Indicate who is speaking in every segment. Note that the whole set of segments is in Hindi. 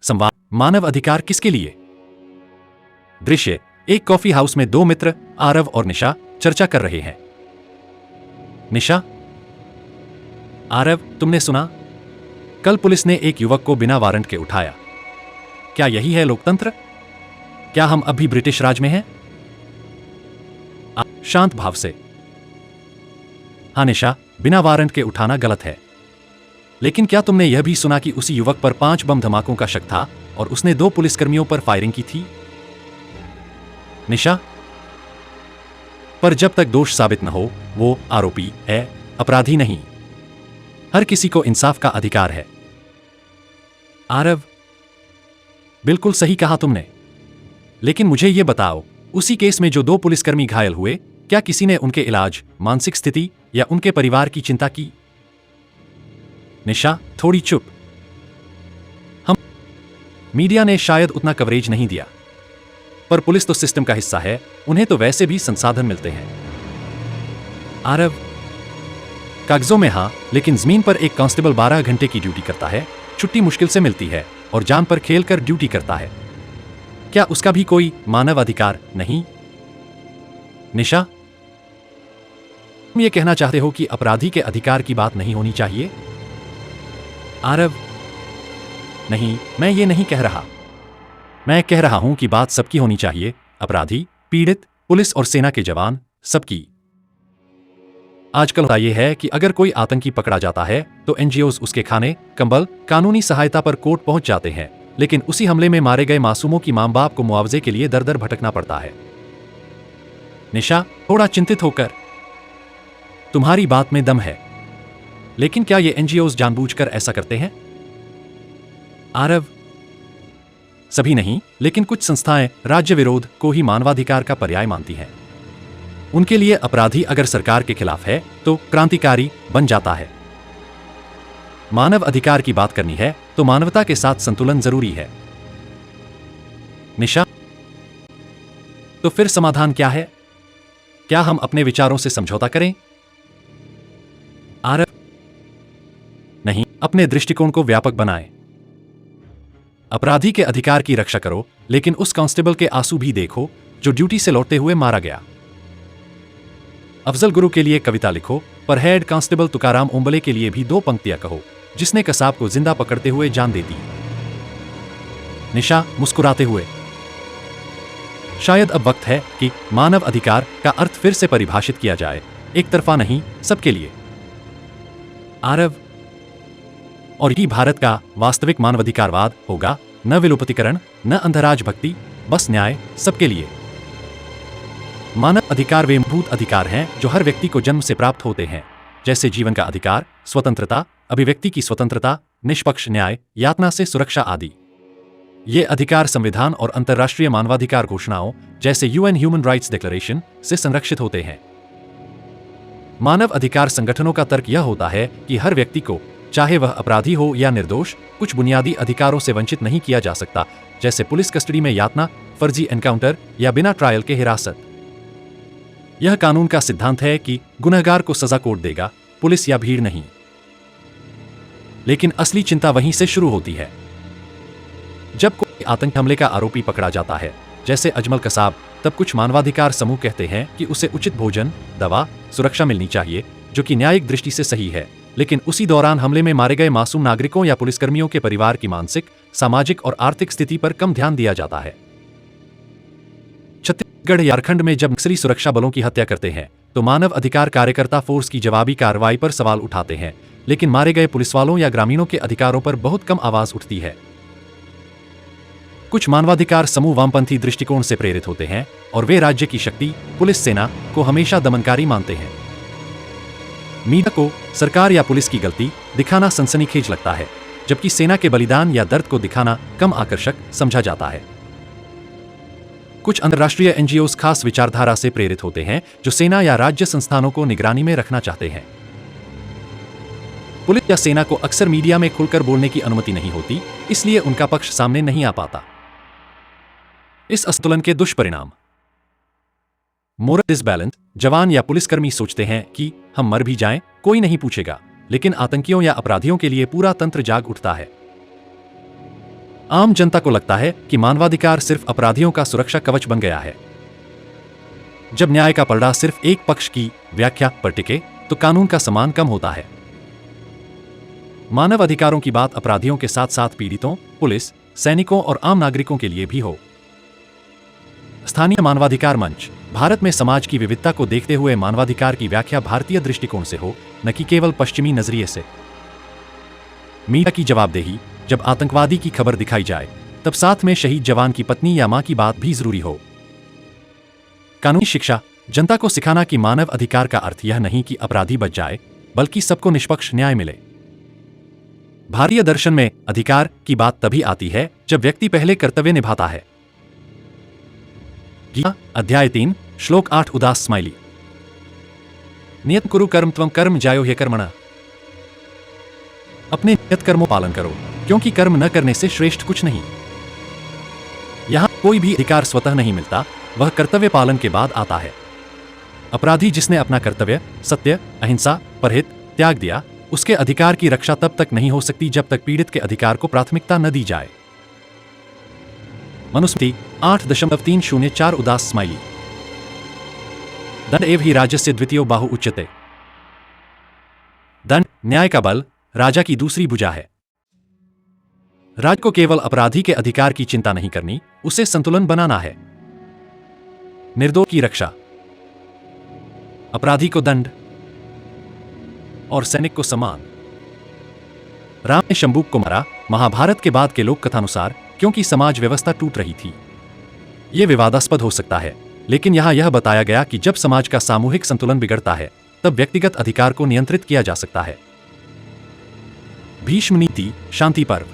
Speaker 1: संवाद। मानव अधिकार किसके लिए? दृश्य। एक कॉफी हाउस में दो मित्र आरव और निशा चर्चा कर रहे हैं। निशा, आरव, तुमने सुना? कल पुलिस ने एक युवक को बिना वारंट के उठाया। क्या यही है लोकतंत्र? क्या हम अब भी ब्रिटिश राज में हैं? शांत भाव से। हाँ निशा, बिना वारंट के उठाना गलत है। लेकिन क्या तुमने यह भी सुना कि उसी युवक पर 5 बम धमाकों का शक था और उसने 2 पुलिसकर्मियों पर फायरिंग की थी? निशा, पर जब तक दोष साबित न हो, वो आरोपी है, अपराधी नहीं। हर किसी को इंसाफ का अधिकार है। आरव, बिल्कुल सही कहा तुमने। लेकिन मुझे यह बताओ, उसी केस में जो 2 पुलिसकर्मी घायल हुए, क्या किसी ने उनके इलाज, मानसिक स्थिति या उनके परिवार की चिंता की? निशा, थोड़ी चुप। मीडिया ने शायद उतना कवरेज नहीं दिया, पर पुलिस तो सिस्टम का हिस्सा है, उन्हें तो वैसे भी संसाधन मिलते हैं। आरव, कागजों में हां, लेकिन जमीन पर एक कांस्टेबल 12 घंटे की ड्यूटी करता है, छुट्टी मुश्किल से मिलती है और जान पर खेलकर ड्यूटी करता है। क्या उसका भी कोई मानव अधिकार नहीं? निशा, तुम ये कहना चाहते हो कि अपराधी के अधिकार की बात नहीं होनी चाहिए? आरव, नहीं, मैं ये नहीं कह रहा। मैं कह रहा हूं कि बात सबकी होनी चाहिए, अपराधी, पीड़ित, पुलिस और सेना के जवान, सबकी। आजकल होता यह है कि अगर कोई आतंकी पकड़ा जाता है तो एनजीओज उसके खाने, कंबल, कानूनी सहायता पर कोर्ट पहुंच जाते हैं, लेकिन उसी हमले में मारे गए मासूमों की मां बाप को मुआवजे के लिए दर दर भटकना पड़ता है। निशा, थोड़ा चिंतित होकर। तुम्हारी बात में दम है, लेकिन क्या ये एनजीओज जानबूझकर ऐसा करते हैं? आरव, सभी नहीं, लेकिन कुछ संस्थाएं राज्य विरोध को ही मानवाधिकार का पर्याय मानती हैं। उनके लिए अपराधी अगर सरकार के खिलाफ है तो क्रांतिकारी बन जाता है। मानव अधिकार की बात करनी है तो मानवता के साथ संतुलन जरूरी है। निशा, तो फिर समाधान क्या है? क्या हम अपने विचारों से समझौता करें? आरव, नहीं, अपने दृष्टिकोण को व्यापक बनाएं। अपराधी के अधिकार की रक्षा करो, लेकिन उस कांस्टेबल के आंसू भी देखो जो ड्यूटी से लौटते हुए मारा गया। अफजल गुरु के लिए कविता लिखो, पर हेड कांस्टेबल तुकाराम ओंबले के लिए भी 2 पंक्तियां कहो, जिसने कसाब को जिंदा पकड़ते हुए जान दे दी। निशा, मुस्कुराते हुए। शायद अब वक्त है कि मानव अधिकार का अर्थ फिर से परिभाषित किया जाए, एक तरफा नहीं, सबके लिए। आरव, और यही भारत का वास्तविक मानवाधिकारवाद होगा, न विलोपतीकरण, न अंधराज भक्ति, बस न्याय सबके लिए। मानव अधिकार वे मूलभूत अधिकार हैं जो हर व्यक्ति को जन्म से प्राप्त होते हैं, जैसे जीवन का अधिकार, स्वतंत्रता, अभिव्यक्ति की स्वतंत्रता, निष्पक्ष न्याय, यातना से सुरक्षा आदि। ये अधिकार संविधान और अंतर्राष्ट्रीय मानवाधिकार घोषणाओं जैसे यूएन ह्यूमन राइट्स डिक्लेरेशन से संरक्षित होते हैं। मानव अधिकार संगठनों का तर्क यह होता है कि हर व्यक्ति को, चाहे वह अपराधी हो या निर्दोष, कुछ बुनियादी अधिकारों से वंचित नहीं किया जा सकता, जैसे पुलिस कस्टडी में यातना, फर्जी एनकाउंटर या बिना ट्रायल के हिरासत। यह कानून का सिद्धांत है कि गुनहगार को सजा कोर्ट देगा, पुलिस या भीड़ नहीं। लेकिन असली चिंता वहीं से शुरू होती है। जब कोई आतंकी हमले का आरोपी पकड़ा जाता है, जैसे अजमल कसाब, तब कुछ मानवाधिकार समूह कहते हैं कि उसे उचित भोजन, दवा, सुरक्षा मिलनी चाहिए, जो कि न्यायिक दृष्टि से सही है। लेकिन उसी दौरान हमले में मारे गए मासूम नागरिकों या पुलिसकर्मियों के परिवार की मानसिक, सामाजिक और आर्थिक स्थिति पर कम ध्यान दिया जाता है। छत्तीसगढ़, झारखंड में जब नक्सली सुरक्षा बलों की हत्या करते हैं तो मानव अधिकार कार्यकर्ता फोर्स की जवाबी कार्रवाई पर सवाल उठाते हैं, लेकिन मारे गए पुलिसवालों या ग्रामीणों के अधिकारों पर बहुत कम आवाज उठती है। कुछ मानवाधिकार समूह वामपंथी दृष्टिकोण से प्रेरित होते हैं और वे राज्य की शक्ति, पुलिस सेना को हमेशा दमनकारी मानते हैं। मीडिया को सरकार या पुलिस की गलती दिखाना सनसनीखेज लगता है, जबकि सेना के बलिदान या दर्द को दिखाना कम आकर्षक समझा जाता है। कुछ अंतर्राष्ट्रीय एनजीओज खास विचारधारा से प्रेरित होते हैं जो सेना या राज्य संस्थानों को निगरानी में रखना चाहते हैं। पुलिस या सेना को अक्सर मीडिया में खुलकर बोलने की अनुमति नहीं होती, इसलिए उनका पक्ष सामने नहीं आ पाता। इस असंतुलन के दुष्परिणाम। Moral disbalance. जवान या पुलिसकर्मी सोचते हैं कि हम मर भी जाएं, कोई नहीं पूछेगा, लेकिन आतंकियों या अपराधियों के लिए पूरा तंत्र जाग उठता है। आम जनता को लगता है कि मानवाधिकार सिर्फ अपराधियों का सुरक्षा कवच बन गया है। जब न्याय का पलड़ा सिर्फ एक पक्ष की व्याख्या पर टिके तो कानून का सम्मान कम होता है। मानव अधिकारों की बात अपराधियों के साथ साथ पीड़ितों, पुलिस, सैनिकों और आम नागरिकों के लिए भी हो। स्थानीय मानवाधिकार मंच भारत में समाज की विविधता को देखते हुए मानवाधिकार की व्याख्या भारतीय दृष्टिकोण से हो, न कि केवल पश्चिमी नजरिए से। मीडिया की जवाबदेही जब आतंकवादी की खबर दिखाई जाए तब साथ में शहीद जवान की पत्नी या मां की बात भी जरूरी हो। कानूनी शिक्षा जनता को सिखाना कि मानव अधिकार का अर्थ यह नहीं कि अपराधी बच जाए, बल्कि सबको निष्पक्ष न्याय मिले। भारतीय दर्शन में अधिकार की बात तभी आती है जब व्यक्ति पहले कर्तव्य निभाता है। गीता अध्याय 3 श्लोक 8 उदास स्माइली। नियत कुरु कर्म त्वं कर्म जायो ह्यकर्मणः। अपने नियत कर्मों पालन करो, क्योंकि कर्म न करने से श्रेष्ठ कुछ नहीं। यहां कोई भी अधिकार स्वतः नहीं मिलता, वह कर्तव्य पालन के बाद आता है। अपराधी जिसने अपना कर्तव्य सत्य, अहिंसा, परहित त्याग दिया, उसके अधिकार की रक्षा तब तक नहीं हो सकती जब तक पीड़ित के अधिकार को प्राथमिकता न दी जाए। मनुस्मृति 8.304 उदास स्माइली। दंड एव ही राजस्य द्वितीयो बाहु उच्यते। दंड न्याय का बल, राजा की दूसरी भुजा है। राज को केवल अपराधी के अधिकार की चिंता नहीं करनी, उसे संतुलन बनाना है। निर्दोष की रक्षा, अपराधी को दंड और सैनिक को सम्मान। राम ने शंबुक को मारा महाभारत के बाद के लोक कथानुसार, क्योंकि समाज व्यवस्था टूट रही थी। यह विवादास्पद हो सकता है, लेकिन यहां यह बताया गया कि जब समाज का सामूहिक संतुलन बिगड़ता है तब व्यक्तिगत अधिकार को नियंत्रित किया जा सकता है। भीष्म नीति शांति पर्व।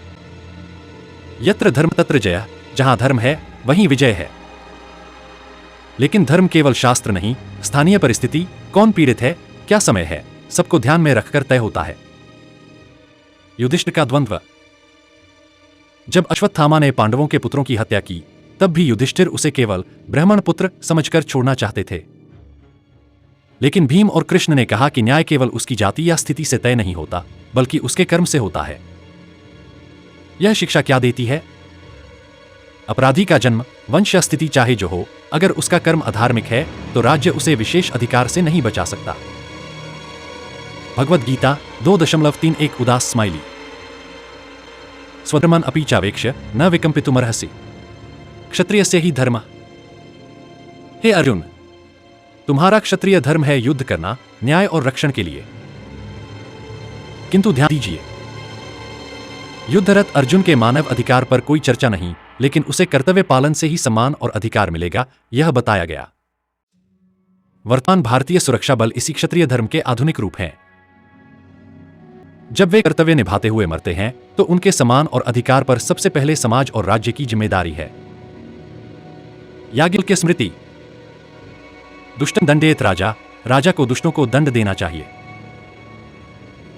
Speaker 1: यत्र धर्म तत्र जयः, जहां धर्म है वहीं विजय है। लेकिन धर्म केवल शास्त्र नहीं, स्थानीय परिस्थिति, कौन पीड़ित है, क्या समय है, सबको ध्यान में रखकर तय होता है। युधिष्ठिर का द्वंद्व। जब अश्वत्थामा ने पांडवों के पुत्रों की हत्या की, तब भी युधिष्ठिर उसे केवल ब्राह्मण पुत्र समझकर छोड़ना चाहते थे। लेकिन भीम और कृष्ण ने कहा कि न्याय केवल उसकी जाति या स्थिति से तय नहीं होता, बल्कि उसके कर्म से होता है। यह शिक्षा क्या देती है? अपराधी का जन्म, वंश या स्थिति चाहे जो हो, अगर उसका कर्म अधार्मिक है तो राज्य उसे विशेष अधिकार से नहीं बचा सकता। भगवद गीता 2.31 उदास स्माइली। स्वधर्मं अपि चावेक्ष्य न विकम्पितुमर्हसि। क्षत्रियस्य ही धर्मः। हे अर्जुन, तुम्हारा क्षत्रिय धर्म है युद्ध करना, न्याय और रक्षण के लिए। किंतु ध्यान दीजिए, युद्धरत अर्जुन के मानव अधिकार पर कोई चर्चा नहीं, लेकिन उसे कर्तव्य पालन से ही सम्मान और अधिकार मिलेगा, यह बताया गया। वर्तमान भारतीय सुरक्षा बल इसी क्षत्रिय धर्म के आधुनिक रूप हैं। जब वे कर्तव्य निभाते हुए मरते हैं तो उनके सम्मान और अधिकार पर सबसे पहले समाज और राज्य की जिम्मेदारी है। याज्ञवल्क्य स्मृति। दुष्टं दंडयेत राजा, राजा को दुष्टों को दंड देना चाहिए।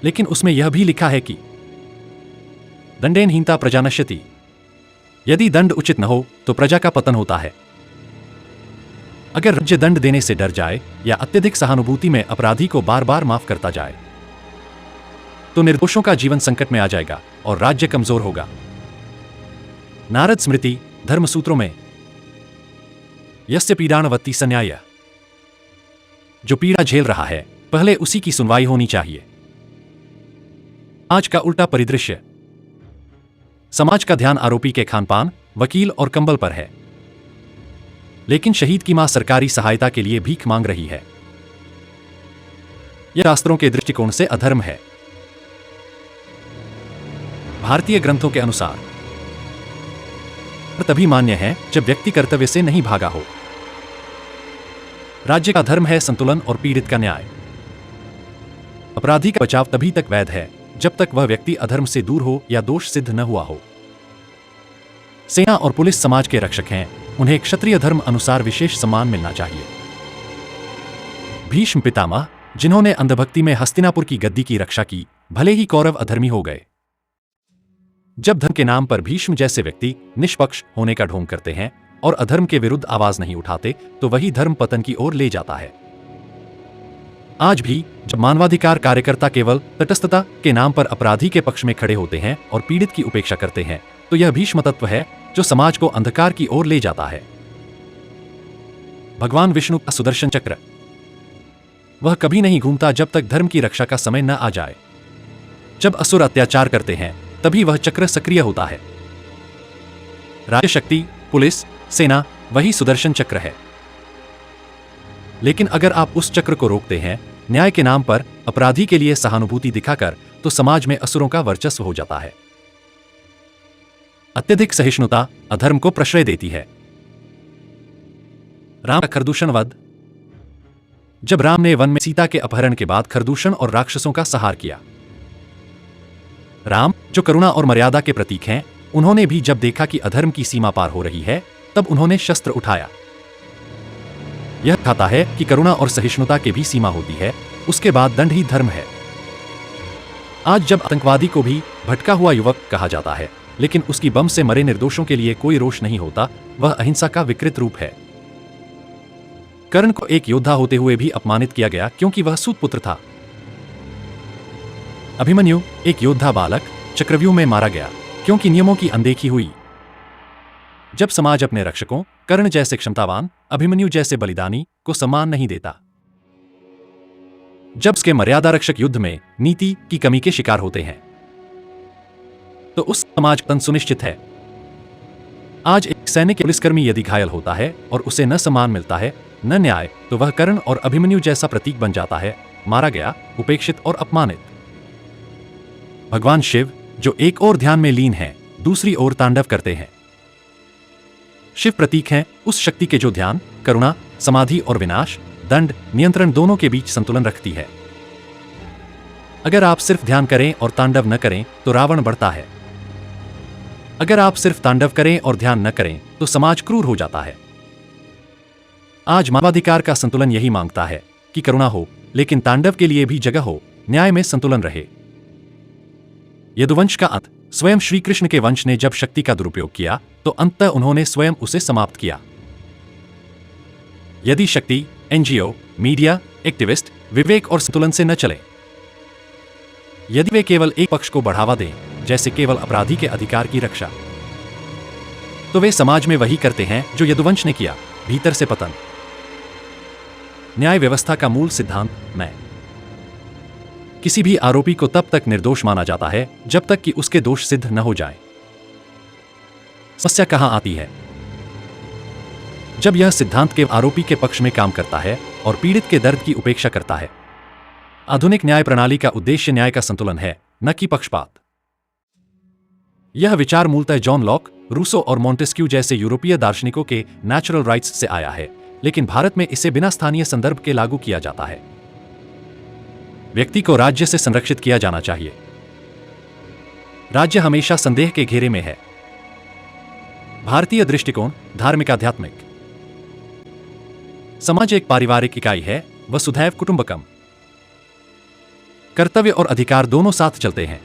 Speaker 1: लेकिन उसमें यह भी लिखा है कि दंडेन हीनता प्रजा नश्यति। यदि दंड उचित न हो तो प्रजा का पतन होता है। अगर राज्य दंड देने से डर जाए या अत्यधिक सहानुभूति में अपराधी को बार बार माफ करता जाए तो निर्दोषों का जीवन संकट में आ जाएगा और राज्य कमजोर होगा। नारद स्मृति धर्मसूत्रों में यस्य पीड़ाणवत्ति सन्याय। जो पीड़ा झेल रहा है पहले उसी की सुनवाई होनी चाहिए। आज का उल्टा परिदृश्य। समाज का ध्यान आरोपी के खानपान, वकील और कंबल पर है, लेकिन शहीद की मां सरकारी सहायता के लिए भीख मांग रही है। यह शास्त्रों के दृष्टिकोण से अधर्म है। भारतीय ग्रंथों के अनुसार तभी मान्य है जब व्यक्ति कर्तव्य से नहीं भागा हो। राज्य का धर्म है संतुलन और पीड़ित का न्याय। अपराधी का बचाव तभी तक वैध है जब तक वह व्यक्ति अधर्म से दूर हो या दोष सिद्ध न हुआ हो। सेना और पुलिस समाज के रक्षक हैं, उन्हें क्षत्रिय धर्म अनुसार विशेष सम्मान मिलना चाहिए। भीष्म पितामह, जिन्होंने अंधभक्ति में हस्तिनापुर की गद्दी की रक्षा की, भले ही कौरव अधर्मी हो गए। जब धर्म के नाम पर भीष्म जैसे व्यक्ति निष्पक्ष होने का ढोंग करते हैं और अधर्म के विरुद्ध आवाज नहीं उठाते तो वही धर्म पतन की ओर ले जाता है। आज भी जब मानवाधिकार कार्यकर्ता केवल तटस्थता के नाम पर अपराधी के पक्ष में खड़े होते हैं और पीड़ित की उपेक्षा करते हैं, तो यह भीष्म तत्व है जो समाज को अंधकार की ओर ले जाता है। भगवान विष्णु का सुदर्शन चक्र, वह कभी नहीं घूमता जब तक धर्म की रक्षा का समय न आ जाए। जब असुर अत्याचार करते हैं तभी वह चक्र सक्रिय होता है। राज्य शक्ति, पुलिस, सेना, वही सुदर्शन चक्र है। लेकिन अगर आप उस चक्र को रोकते हैं न्याय के नाम पर, अपराधी के लिए सहानुभूति दिखाकर, तो समाज में असुरों का वर्चस्व हो जाता है। अत्यधिक सहिष्णुता अधर्म को प्रश्रय देती है। राम का खरदूषण वध। जब राम ने वन में सीता के अपहरण के बाद खरदूषण और राक्षसों का संहार किया, राम जो करुणा और मर्यादा के प्रतीक हैं, उन्होंने भी जब देखा कि अधर्म की सीमा पार हो रही है, तब उन्होंने शस्त्र उठाया। यह कहता है कि करुणा और सहिष्णुता की भी सीमा होती है, उसके बाद दंड ही धर्म है। आज जब आतंकवादी को भी भटका हुआ युवक कहा जाता है, लेकिन उसकी बम से मरे निर्दोषों के लिए कोई रोष नहीं होता, वह अहिंसा का विकृत रूप है। कर्ण को एक योद्धा होते हुए भी अपमानित किया गया क्योंकि वह सूतपुत्र था। अभिमन्यु एक योद्धा बालक चक्रव्यूह में मारा गया क्योंकि नियमों की अनदेखी हुई। जब समाज अपने रक्षकों, कर्ण जैसे क्षमतावान, अभिमन्यु जैसे बलिदानी को सम्मान नहीं देता, जब उसके मर्यादा रक्षक युद्ध में नीति की कमी के शिकार होते हैं, तो उस समाज पतन सुनिश्चित है। आज एक सैनिक या पुलिसकर्मी यदि घायल होता है और उसे न सम्मान मिलता है, न न्याय, तो वह कर्ण और अभिमन्यु जैसा प्रतीक बन जाता है, मारा गया, उपेक्षित और अपमानित। भगवान शिव जो एक ओर ध्यान में लीन है, दूसरी ओर तांडव करते हैं। शिव प्रतीक हैं उस शक्ति के जो ध्यान, करुणा, समाधि और विनाश, दंड, नियंत्रण दोनों के बीच संतुलन रखती है। अगर आप सिर्फ ध्यान करें और तांडव न करें तो रावण बढ़ता है। अगर आप सिर्फ तांडव करें और ध्यान न करें तो समाज क्रूर हो जाता है। आज मानवाधिकार का संतुलन यही मांगता है कि करुणा हो, लेकिन तांडव के लिए भी जगह हो, न्याय में संतुलन रहे। यदुवंश का अंत, स्वयं श्री कृष्ण के वंश ने जब शक्ति का दुरुपयोग किया तो अंततः उन्होंने स्वयं उसे समाप्त किया। यदि शक्ति, एनजीओ, मीडिया, एक्टिविस्ट विवेक और संतुलन से न चले, यदि वे केवल एक पक्ष को बढ़ावा दें, जैसे केवल अपराधी के अधिकार की रक्षा, तो वे समाज में वही करते हैं जो यदुवंश ने किया, भीतर से पतन। न्याय व्यवस्था का मूल सिद्धांत मैं किसी भी आरोपी को तब तक निर्दोष माना जाता है जब तक कि उसके दोष सिद्ध न हो जाए। समस्या कहां आती है? जब यह सिद्धांत के आरोपी के पक्ष में काम करता है और पीड़ित के दर्द की उपेक्षा करता है। आधुनिक न्याय प्रणाली का उद्देश्य न्याय का संतुलन है, न कि पक्षपात। यह विचार मूलतः जॉन लॉक, रूसो और मॉन्टेस्क्यू जैसे यूरोपीय दार्शनिकों के नेचुरल राइट्स से आया है, लेकिन भारत में इसे बिना स्थानीय संदर्भ के लागू किया जाता है। व्यक्ति को राज्य से संरक्षित किया जाना चाहिए। राज्य हमेशा संदेह के घेरे में है। भारतीय दृष्टिकोण धार्मिक आध्यात्मिक। समाज एक पारिवारिक इकाई है, वसुधैव कुटुंबकम। कर्तव्य और अधिकार दोनों साथ चलते हैं।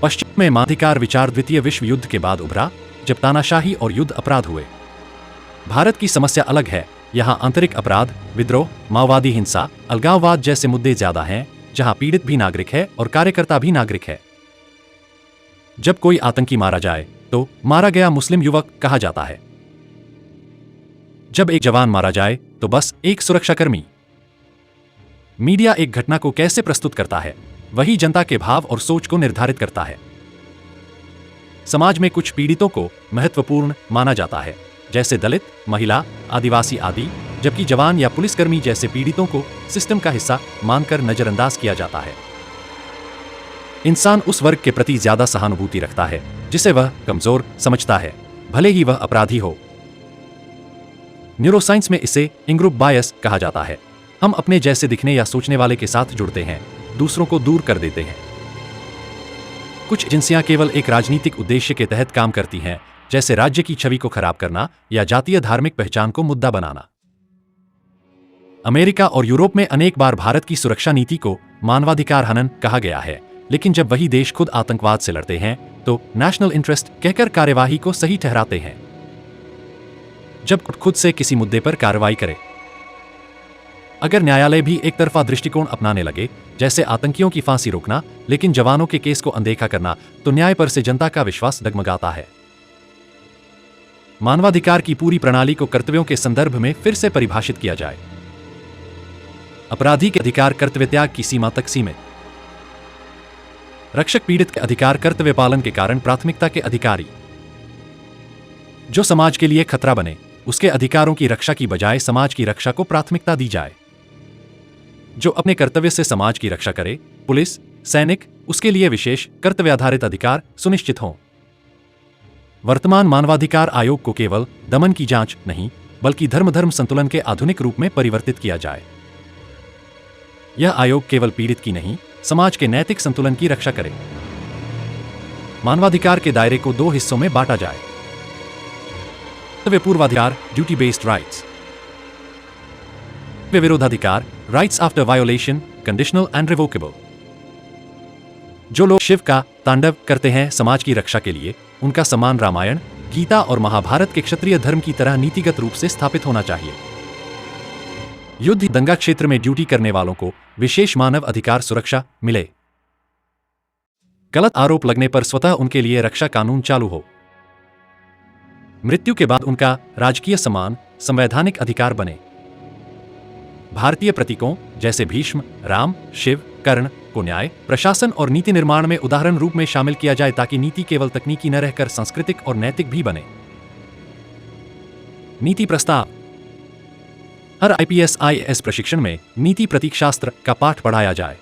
Speaker 1: पश्चिम में मानवाधिकार विचार द्वितीय विश्व युद्ध के बाद उभरा, जब तानाशाही और युद्ध अपराध हुए। भारत की समस्या अलग है। यहां आंतरिक अपराध, विद्रोह, माओवादी हिंसा, अलगाववाद जैसे मुद्दे ज्यादा हैं, जहां पीड़ित भी नागरिक है और कार्यकर्ता भी नागरिक है। जब कोई आतंकी मारा जाए तो मारा गया मुस्लिम युवक कहा जाता है। जब एक जवान मारा जाए तो बस एक सुरक्षाकर्मी। मीडिया एक घटना को कैसे प्रस्तुत करता है, वही जनता के भाव और सोच को निर्धारित करता है। समाज में कुछ पीड़ितों को महत्वपूर्ण माना जाता है, जैसे दलित, महिला, आदिवासी आदि, जबकि जवान या पुलिसकर्मी जैसे पीड़ितों को सिस्टम का हिस्सा मानकर नजरअंदाज किया जाता है। इंसान उस वर्ग के प्रति ज्यादा सहानुभूति रखता है जिसे वह कमजोर समझता है, भले ही वह अपराधी हो। न्यूरोसाइंस में इसे इन-ग्रुप बायस कहा जाता है। हम अपने जैसे दिखने या सोचने वाले के साथ जुड़ते हैं, दूसरों को दूर कर देते हैं। कुछ एजेंसियां केवल एक राजनीतिक उद्देश्य के तहत काम करती हैं, जैसे राज्य की छवि को खराब करना या जातीय धार्मिक पहचान को मुद्दा बनाना। अमेरिका और यूरोप में अनेक बार भारत की सुरक्षा नीति को मानवाधिकार हनन कहा गया है, लेकिन जब वही देश खुद आतंकवाद से लड़ते हैं तो नेशनल इंटरेस्ट कहकर कार्यवाही को सही ठहराते हैं। जब खुद से किसी मुद्दे पर कार्रवाई करे, अगर न्यायालय भी एक तरफा दृष्टिकोण अपनाने लगे, जैसे आतंकियों की फांसी रोकना लेकिन जवानों के केस को अनदेखा करना, तो न्याय पर से जनता का विश्वास डगमगाता है। मानवाधिकार की पूरी प्रणाली को कर्तव्यों के संदर्भ में फिर से परिभाषित किया जाए। अपराधी के अधिकार कर्तव्य त्याग की सीमा तक सीमित। रक्षक पीड़ित के अधिकार कर्तव्य पालन के कारण प्राथमिकता के अधिकारी। जो समाज के लिए खतरा बने, उसके अधिकारों की रक्षा की बजाय समाज की रक्षा को प्राथमिकता दी जाए। जो अपने कर्तव्य से समाज की रक्षा करे, पुलिस, सैनिक, उसके लिए विशेष कर्तव्य आधारित अधिकार सुनिश्चित हों। वर्तमान मानवाधिकार आयोग को केवल दमन की जांच नहीं, बल्कि धर्म संतुलन के आधुनिक रूप में परिवर्तित किया जाए। यह आयोग केवल पीड़ित की नहीं, समाज के नैतिक संतुलन की रक्षा करे। मानवाधिकार के दायरे को 2 हिस्सों में बांटा जाए। कर्तव्य पूर्वाधिकार, ड्यूटी बेस्ड राइट्स। विरोधाधिकार, rights after violation, conditional and revocable. जो लोग शिव का तांडव करते हैं समाज की रक्षा के लिए, उनका सम्मान रामायण, गीता और महाभारत के क्षत्रिय धर्म की तरह नीतिगत रूप से स्थापित होना चाहिए। युद्ध दंगा क्षेत्र में ड्यूटी करने वालों को विशेष मानव अधिकार सुरक्षा मिले। गलत आरोप लगने पर स्वतः उनके लिए रक्षा कानून चालू हो। मृत्यु के बाद उनका राजकीय सम्मान संवैधानिक अधिकार बने। भारतीय प्रतीकों जैसे भीष्म, राम, शिव, कर्ण को न्याय, प्रशासन और नीति निर्माण में उदाहरण रूप में शामिल किया जाए, ताकि नीति केवल तकनीकी न रहकर सांस्कृतिक और नैतिक भी बने। नीति प्रस्ताव। हर IPS IAS प्रशिक्षण में नीति प्रतीकशास्त्र का पाठ पढ़ाया जाए।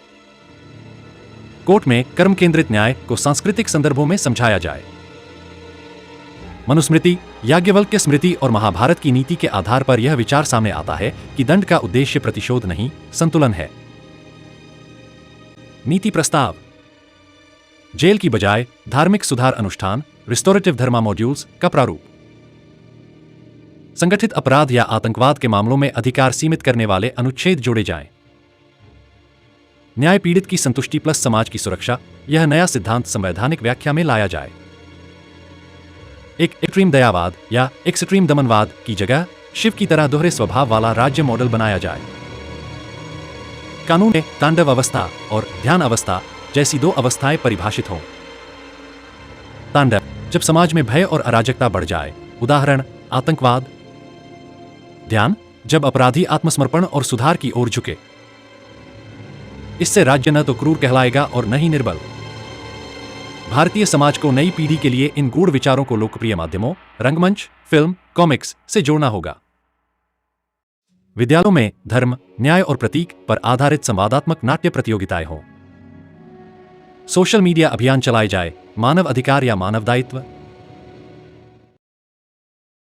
Speaker 1: कोर्ट में कर्म केंद्रित न्याय को सांस्कृतिक संदर्भों में समझाया जाए। मनुस्मृति, याज्ञवल्क्य स्मृति और महाभारत की नीति के आधार पर यह विचार सामने आता है कि दंड का उद्देश्य प्रतिशोध नहीं, संतुलन है। नीति प्रस्ताव। जेल की बजाय धार्मिक सुधार अनुष्ठान, रिस्टोरेटिव धर्मा मॉड्यूल्स का प्रारूप। संगठित अपराध या आतंकवाद के मामलों में अधिकार सीमित करने वाले अनुच्छेद जोड़े जाएं। न्याय पीड़ित की संतुष्टि प्लस समाज की सुरक्षा, यह नया सिद्धांत संवैधानिक व्याख्या में लाया जाए। एक एक्सट्रीम दयावाद या एक्सट्रीम दमनवाद की जगह शिव की तरह दोहरे स्वभाव वाला राज्य मॉडल बनाया जाए। कानून में तांडव अवस्था और ध्यान अवस्था जैसी 2 अवस्थाएं परिभाषित हों। तांडव, जब समाज में भय और अराजकता बढ़ जाए, उदाहरण आतंकवाद। ध्यान, जब अपराधी आत्मसमर्पण और सुधार की ओर झुके। इससे राज्य न तो क्रूर कहलाएगा और न ही निर्बल। भारतीय समाज को नई पीढ़ी के लिए इन गूढ़ विचारों को लोकप्रिय माध्यमों, रंगमंच, फिल्म, कॉमिक्स से जोड़ना होगा। विद्यालयों में धर्म, न्याय और प्रतीक पर आधारित संवादात्मक नाट्य प्रतियोगिताएं हों। सोशल मीडिया अभियान चलाए जाए, मानव अधिकार या मानव दायित्व